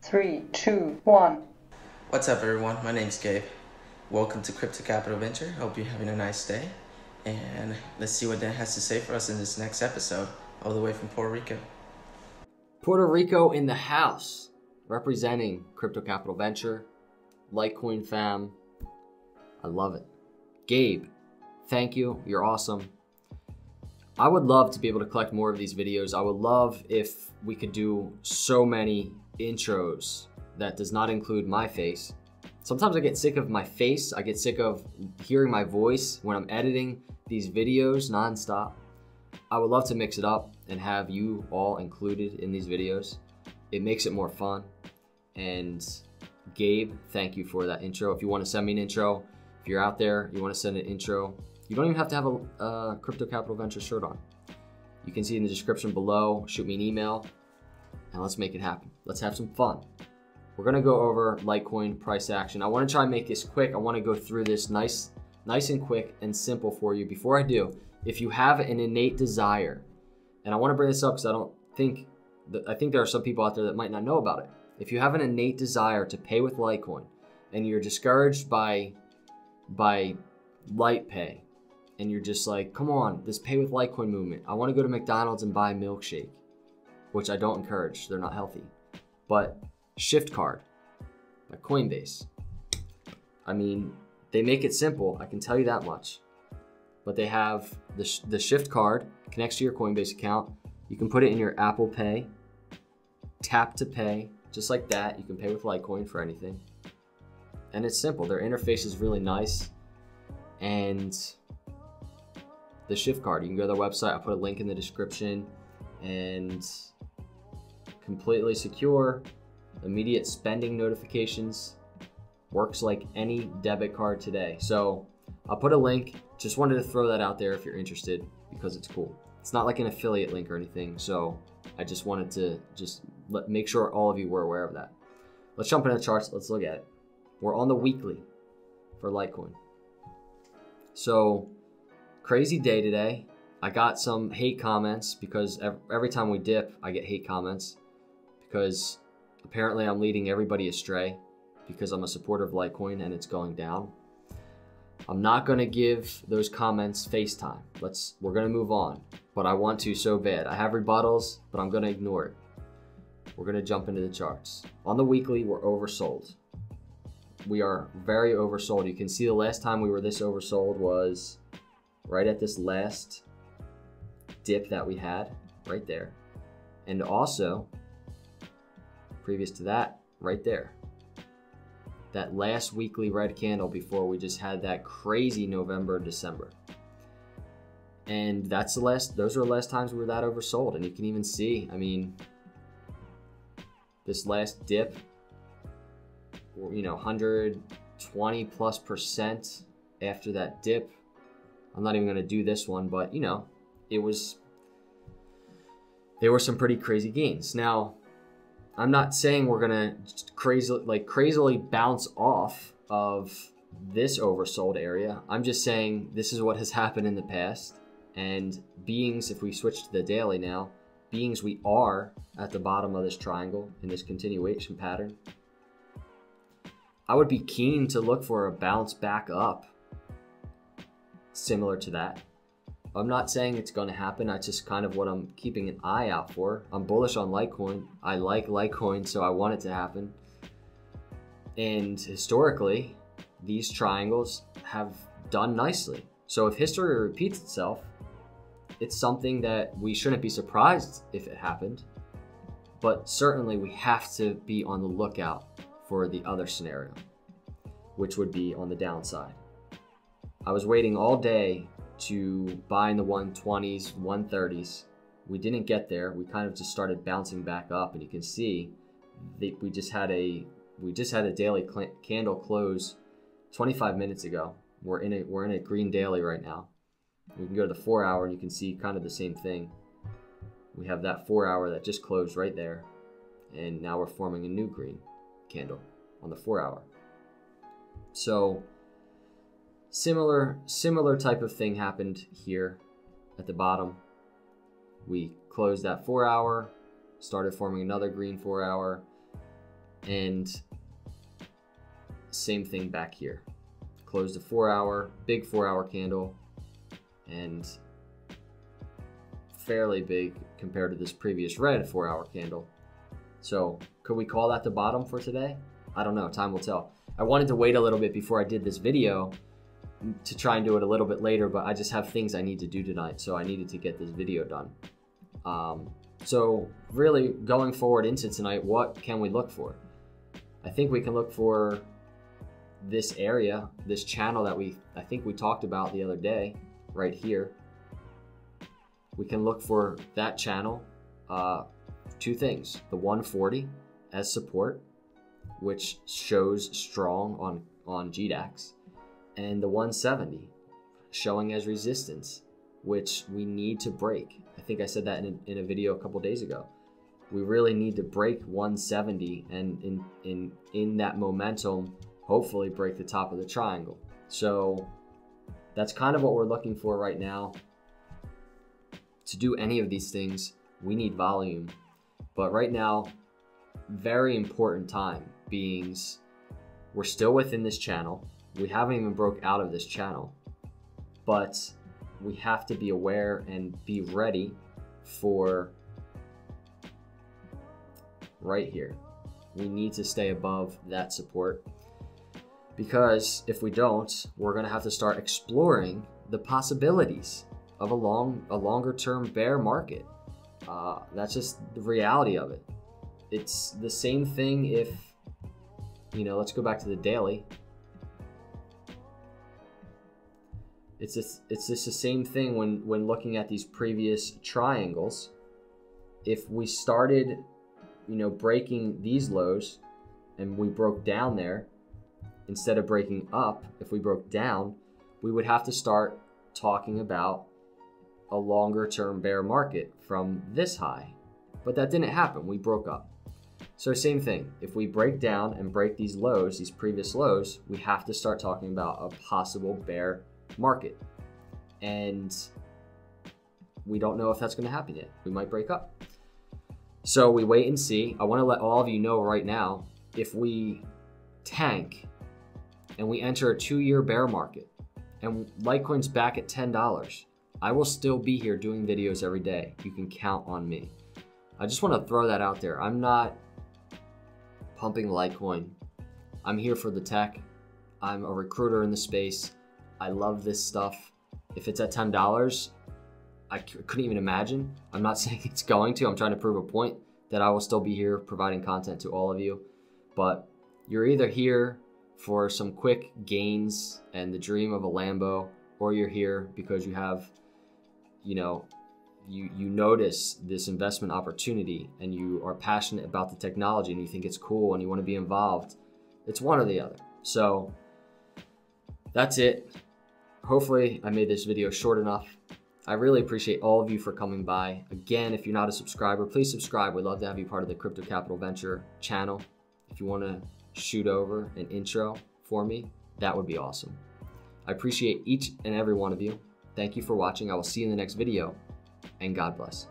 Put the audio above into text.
3, 2, 1. What's up, everyone? My name's Gabe. Welcome to Crypto Capital Venture. Hope you're having a nice day. And let's see what Dan has to say for us in this next episode, all the way from Puerto Rico. Puerto Rico in the house, representing Crypto Capital Venture, Litecoin fam. I love it. Gabe, thank you. You're awesome. I would love to be able to collect more of these videos. I would love if we could do so many intros that does not include my face. Sometimes I get sick of my face. I get sick of hearing my voice when I'm editing these videos nonstop. I would love to mix it up and have you all included in these videos. It makes it more fun. And Gabe, thank you for that intro. If you want to send me an intro, if you're out there, you want to send an intro, you don't even have to have a Crypto Capital Venture shirt on. You can see in the description below, shoot me an email, and let's make it happen. Let's have some fun. We're gonna go over Litecoin price action. I wanna try and make this quick. I wanna go through this nice and quick and simple for you. Before I do, if you have an innate desire, and I wanna bring this up because I think there are some people out there that might not know about it. If you have an innate desire to pay with Litecoin and you're discouraged by LitePay, and you're just like, come on, this pay with Litecoin movement. I wanna go to McDonald's and buy a milkshake, which I don't encourage, they're not healthy. But Shift Card by Coinbase. I mean, they make it simple, I can tell you that much. But they have the Shift Card, connects to your Coinbase account. You can put it in your Apple Pay, tap to pay, just like that. You can pay with Litecoin for anything. And it's simple, their interface is really nice. And the Shift Card, you can go to their website, I'll put a link in the description, and completely secure, immediate spending notifications, works like any debit card today. So I'll put a link, just wanted to throw that out there if you're interested because it's cool. It's not like an affiliate link or anything, so I just wanted to make sure all of you were aware of that. Let's jump into the charts, let's look at it. We're on the weekly for Litecoin. So crazy day today. I got some hate comments because every time we dip, I get hate comments because apparently I'm leading everybody astray because I'm a supporter of Litecoin and it's going down. I'm not gonna give those comments face time. We're gonna move on, but I want to so bad. I have rebuttals, but I'm gonna ignore it. We're gonna jump into the charts. On the weekly, we're oversold. We are very oversold. You can see the last time we were this oversold was right at this last dip that we had right there. And also, previous to that, right there. That last weekly red candle before we just had that crazy November, December. And those are the last times we were that oversold. And you can even see, I mean, this last dip, 120+% after that dip. I'm not even gonna do this one, but there were some pretty crazy gains. Now, I'm not saying we're gonna crazily bounce off of this oversold area. I'm just saying this is what has happened in the past. And beings, if we switch to the daily now, beings, we are at the bottom of this triangle in this continuation pattern. I would be keen to look for a bounce back up similar to that. I'm not saying it's going to happen. That's just kind of what I'm keeping an eye out for. I'm bullish on Litecoin. I like Litecoin, so I want it to happen. And historically, these triangles have done nicely. So if history repeats itself, it's something that we shouldn't be surprised if it happened. But certainly we have to be on the lookout for the other scenario, which would be on the downside. I was waiting all day to buy in the 120s, 130s. We didn't get there. We kind of just started bouncing back up, and you can see that we just had a daily candle close 25 minutes ago. We're in a green daily right now. We can go to the 4 hour and you can see kind of the same thing. We have that 4 hour that just closed right there, and now we're forming a new green candle on the 4 hour. So similar type of thing happened here at the bottom. We closed that 4 hour, started forming another green 4 hour, And same thing back here. Closed a 4-hour, big 4-hour candle, and fairly big compared to this previous red 4-hour candle. So could we call that the bottom for today? I don't know, time will tell. I wanted to wait a little bit before I did this video to try and do it a little bit later, but I just have things I need to do tonight, so I needed to get this video done. So really going forward into tonight, what can we look for? I think we can look for this area, this channel that I think we talked about the other day, right here. We can look for that channel, two things, the 140 as support, which shows strong on GDAX, and the 170 showing as resistance, which we need to break. I think I said that in a video a couple days ago. We really need to break 170 and in that momentum, hopefully break the top of the triangle. So that's kind of what we're looking for right now. To do any of these things, we need volume. But right now, very important time beings, we're still within this channel. We haven't even broke out of this channel, but we have to be aware and be ready for right here. We need to stay above that support, because if we don't, we're gonna have to start exploring the possibilities of a longer term bear market. That's just the reality of it. It's the same thing if, let's go back to the daily. It's just the same thing when looking at these previous triangles. If we started, breaking these lows and we broke down there, instead of breaking up, if we broke down, we would have to start talking about a longer term bear market from this high. But that didn't happen, we broke up. So same thing, if we break down and break these lows, these previous lows, we have to start talking about a possible bear market. And we don't know if that's gonna happen yet. We might break up. So we wait and see. I wanna let all of you know right now, if we tank and we enter a 2-year bear market and Litecoin's back at $10, I will still be here doing videos every day. You can count on me. I just wanna throw that out there. I'm not pumping Litecoin. I'm here for the tech. I'm a recruiter in the space. I love this stuff. If it's at $10, I couldn't even imagine. I'm not saying it's going to. I'm trying to prove a point that I will still be here providing content to all of you. But you're either here for some quick gains and the dream of a Lambo, or you're here because you have, you notice this investment opportunity and you are passionate about the technology and you think it's cool and you want to be involved. It's one or the other. So that's it. Hopefully I made this video short enough. I really appreciate all of you for coming by. Again, if you're not a subscriber, please subscribe. We'd love to have you part of the Crypto Capital Venture channel. If you want to shoot over an intro for me, that would be awesome. I appreciate each and every one of you. Thank you for watching. I will see you in the next video, and God bless.